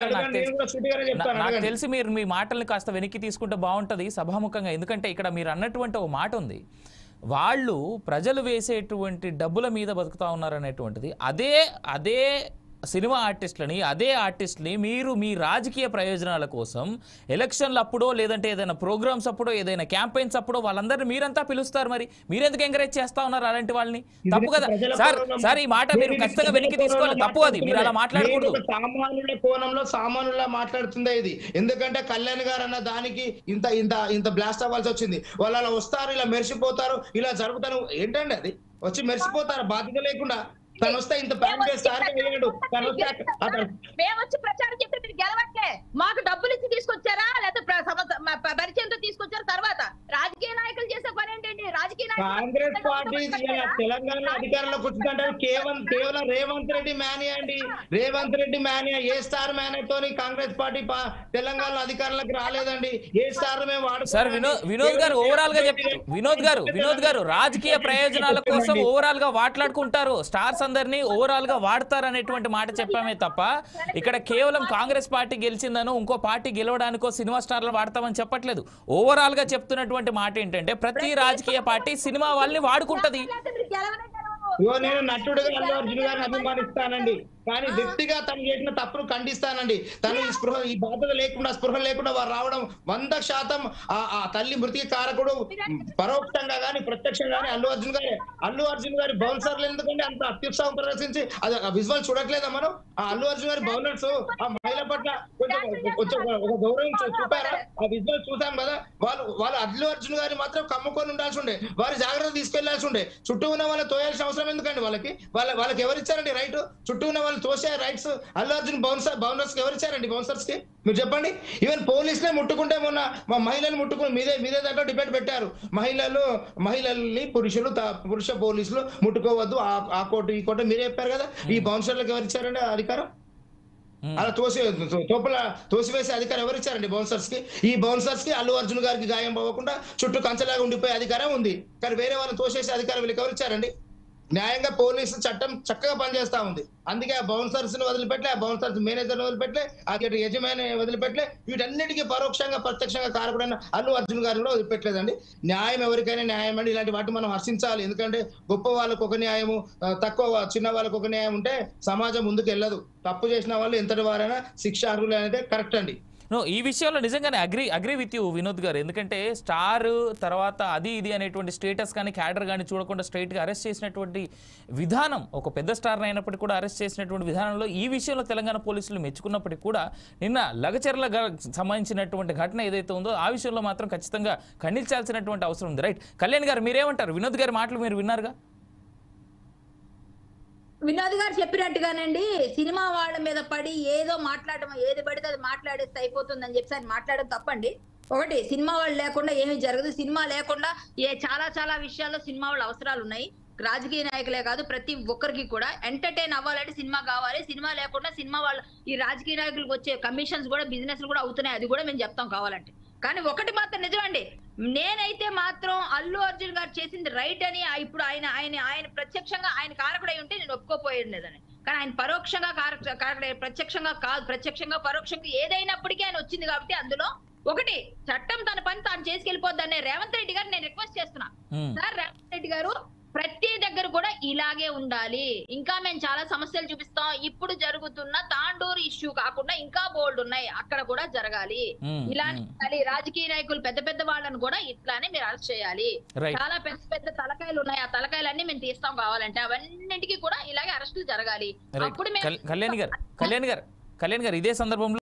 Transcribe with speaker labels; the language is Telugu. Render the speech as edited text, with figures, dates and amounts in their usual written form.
Speaker 1: నాకు తెలిసి మీరు మీ మాటల్ని కాస్త వెనక్కి తీసుకుంటే బాగుంటుంది సభాముఖంగా. ఎందుకంటే ఇక్కడ మీరు అన్నటువంటి ఒక మాట ఉంది, వాళ్ళు ప్రజలు వేసేటువంటి డబ్బుల మీద బతుకుతా ఉన్నారనేటువంటిది. అదే అదే సినిమా ఆర్టిస్టులని, అదే ఆర్టిస్ట్ని మీరు మీ రాజకీయ ప్రయోజనాల కోసం ఎలక్షన్లు అప్పుడో లేదంటే ఏదైనా ప్రోగ్రామ్స్ అప్పుడో ఏదైనా క్యాంపెయిన్స్ అప్పుడో వాళ్ళందరినీ మీరంతా పిలుస్తారు. మరి మీరెందుకు ఎంకరేజ్ చేస్తా ఉన్నారు అలాంటి వాళ్ళని? తప్పు కదా సార్. ఈ మాట మీరు ఖచ్చితంగా వెనక్కి తీసుకోవాలి. తప్పు అది, మీరు అలా మాట్లాడకూడదు.
Speaker 2: సామాన్యుల కోణంలో సామాన్యులా మాట్లాడుతుందే ఇది. ఎందుకంటే కళ్యాణ్ గారు అన్న దానికి ఇంత ఇంత ఇంత బ్లాస్ట్ అవ్వాల్సి వచ్చింది. వాళ్ళు అలా వస్తారు, ఇలా మెరిసిపోతారు, ఇలా జరుగుతారు. ఏంటండి అది? వచ్చి మెరిసిపోతారు బాధ్యత లేకుండా. తను వస్తే ఇంత ప్లాన్ చేస్తారు.
Speaker 3: మేము వచ్చి ప్రచారం చెప్తే మీరు గెలవట్లే. మాకు డబ్బులు ఇచ్చి తీసుకొచ్చారా లేకపోతే పరిచయంతో తీసుకొచ్చారు? తర్వాత రాజకీయ నాయకులు చేసే పని ఏంటండి? రాజకీయ
Speaker 2: కాంగ్రెస్ పార్టీ తెలంగాణ అధికారంలోకి వచ్చిందంటే కేవలం రేవంత్ రెడ్డి మేనియా అండి. రేవంత్ రెడ్డి మేనియా. ఏ స్టార్ మేనియాతో కాంగ్రెస్ పార్టీ తెలంగాణ అధికారంలోకి రాలేదండి. ఏ స్టార్ మేము వాడు
Speaker 1: సార్ వినోద్ గారు ఓవరాల్ గా చెప్తారు. వినోద్ గారు రాజకీయ ప్రయోజనాల కోసం ఓవరాల్ గా మాట్లాడుకుంటారు. స్టార్స్ అందరినీ ఓవరాల్ గా వాడతారు అనేటువంటి మాట చెప్పామే తప్ప ఇక్కడ కేవలం కాంగ్రెస్ పార్టీ గెలిచిందనో ఇంకో పార్టీ గెలవడానికో సినిమా స్టార్లు వాడతామని చెప్పట్లేదు. ఓవరాల్ గా చెప్తున్నటువంటి మాట ఏంటంటే ప్రతి రాజకీయ పార్టీ సినిమా వాళ్ళని వాడుకుంటది.
Speaker 2: నేను నటుడుగా అల్లు అర్జున్ గారిని అభిమానిస్తానండి, కానీ వ్యక్తిగా తను చేసిన తప్పును ఖండిస్తానండి. తను ఈ బాధ్యత లేకుండా స్పృహ లేకుండా వారు రావడం 100% ఆ తల్లి మృతికి కారకుడు పరోక్షంగా గాని ప్రత్యక్షంగా గాని అల్లు అర్జున్ గారి బౌన్సర్లు ఎందుకంటే అంత అత్యుత్సాహం ప్రదర్శించి అది విజువల్ చూడట్లేదా మనం? ఆ అల్లు అర్జున్ గారి బౌలర్స్ ఆ మహిళ పట్ల కొంచెం ఒక గౌరవం చూపారా? ఆ విజువల్ చూసాం కదా. వాళ్ళు అల్లు అర్జున్ గారి మాత్రం కమ్ముకొని ఉండాల్సి ఉండే, వారి జాగ్రత్త తీసుకెళ్లాల్సి ఉండే. చుట్టూ ఉన్న వాళ్ళని తోయాల్సిన అవసరం ఎందుకండి? వాళ్ళకి ఎవరు ఇచ్చారండి రైట్? చుట్టూ ఉన్న వాళ్ళు తోసే రైట్స్ అల్లు అర్జున్ బౌన్సర్స్ కి ఎవరు ఇచ్చారండి? బౌన్సర్స్ కి మీరు చెప్పండి. ఈవెన్ పోలీసులే ముట్టుకుంటే మొన్న మా మహిళలు ముట్టుకుని మీదే దాంట్లో డిబేట్ పెట్టారు. మహిళల్ని పురుష పోలీసులు ముట్టుకోవద్దు, ఆ కోర్టు ఈ కోర్టు మీరే చెప్పారు కదా. ఈ బౌన్సర్లకు ఎవరు ఇచ్చారండి అధికారం? అలా తోసివేసే అధికారం ఎవరు ఇచ్చారండి బౌన్సర్స్ కి? ఈ బౌన్సర్స్ కి అల్లు అర్జున్ గారికి గాయం పోకుండా చుట్టూ కంచెలాగా ఉండిపోయే అధికారం ఉంది, కానీ వేరే వాళ్ళని తోసేసే అధికారం వీళ్ళకి ఎవరు ఇచ్చారండి? న్యాయంగా పోలీసు చట్టం చక్కగా పనిచేస్తా ఉంది. అందుకే ఆ బౌన్సర్స్ ని వదిలిపెట్లే, ఆ బౌన్సర్స్ మేనేజర్ వదిలిపెట్లే, ఆ యజమాని వదిలిపెట్లే. వీటన్నిటికీ పరోక్షంగా ప్రత్యక్షంగా కారకుడైన అల్లు అర్జున్ గారిని కూడా వదిలిపెట్టలేదండి. న్యాయం ఎవరికైనా న్యాయం అండి. ఇలాంటి వాటిని మనం హర్షించాలి. ఎందుకంటే గొప్ప వాళ్ళకు ఒక న్యాయము, తక్కువ చిన్న వాళ్ళకు ఒక న్యాయం ఉంటే సమాజం ముందుకు వెళ్ళదు. తప్పు చేసిన వాళ్ళు ఎంతటి వారైనా శిక్ష అర్హులు అనేది కరెక్ట్ అండి.
Speaker 1: ఈ విషయంలో నిజంగానే అగ్రీ విత్ యూ వినోద్ గారు. ఎందుకంటే స్టార్ తర్వాత అది ఇది అనేటువంటి స్టేటస్ కానీ క్యాడర్ కానీ చూడకుండా స్ట్రైట్గా అరెస్ట్ చేసినటువంటి విధానం, ఒక పెద్ద స్టార్ అయినప్పటికీ కూడా అరెస్ట్ చేసినటువంటి విధానంలో ఈ విషయంలో తెలంగాణ పోలీసులు మెచ్చుకున్నప్పటికీ కూడా నిన్న లగచర్ల సంబంధించినటువంటి ఘటన ఏదైతే ఉందో ఆ విషయంలో మాత్రం ఖచ్చితంగా ఖండించాల్సినటువంటి అవసరం ఉంది. రైట్, కళ్యాణ్ గారు మీరేమంటారు? వినోద్ గారి మాటలు మీరు విన్నారుగా.
Speaker 3: వినోద్ గారు చెప్పినట్టుగానండి, సినిమా వాళ్ళ మీద పడి ఏదో మాట్లాడడం, ఏది పడితే అది మాట్లాడేస్తే అయిపోతుందని చెప్పి ఆయన మాట్లాడడం తప్పండి. ఒకటి, సినిమా వాళ్ళు లేకుండా ఏమీ జరగదు. సినిమా లేకుండా చాలా విషయాల్లో సినిమా వాళ్ళ అవసరాలు ఉన్నాయి. రాజకీయ నాయకులే కాదు, ప్రతి ఒక్కరికి కూడా ఎంటర్టైన్ అవ్వాలంటే సినిమా కావాలి. సినిమా లేకుండా సినిమా వాళ్ళ ఈ రాజకీయ నాయకులకు వచ్చే కమిషన్స్ కూడా బిజినెస్ కూడా అవుతున్నాయి. అది కూడా మేము చెప్తాం కావాలంటే. కానీ ఒకటి మాత్రం నిజమండి, నేనైతే మాత్రం అల్లు అర్జున్ గారు చేసింది రైట్ అని ఇప్పుడు ఆయన ప్రత్యక్షంగా ఆయన కారకుడై ఉంటే నేను ఒప్పుకోపోయేది లేదని. కానీ ఆయన పరోక్షంగా కారకుడై, ప్రత్యక్షంగా కాదు, ప్రత్యక్షంగా పరోక్షంగా ఏదైనప్పటికీ ఆయన వచ్చింది కాబట్టి అందులో ఒకటి చట్టం తన పని తాను చేసుకెళ్ళిపోద్దనే రేవంత్ రెడ్డి గారు నేను రిక్వెస్ట్ చేస్తున్నా. సార్ రేవంత్ రెడ్డి గారు ప్రతి దగ్గర కూడా ఇలాగే ఉండాలి. ఇంకా మేము చాలా సమస్యలు చూపిస్తాం. ఇప్పుడు జరుగుతున్న తాండూరు ఇష్యూ కాకుండా ఇంకా బోల్డ్ ఉన్నాయి, అక్కడ కూడా జరగాలి. ఇలాంటి రాజకీయ నాయకులు పెద్ద వాళ్ళని కూడా ఇట్లానే మీరు అరెస్ట్ చేయాలి. చాలా పెద్ద తలకాయలు ఉన్నాయి, ఆ తలకాయలన్నీ మేము తీస్తాం కావాలంటే. అవన్నింటికి కూడా ఇలాగే అరెస్టులు జరగాలి. అప్పుడు
Speaker 1: కళ్యాణ్ గారు ఇదే సందర్భంలో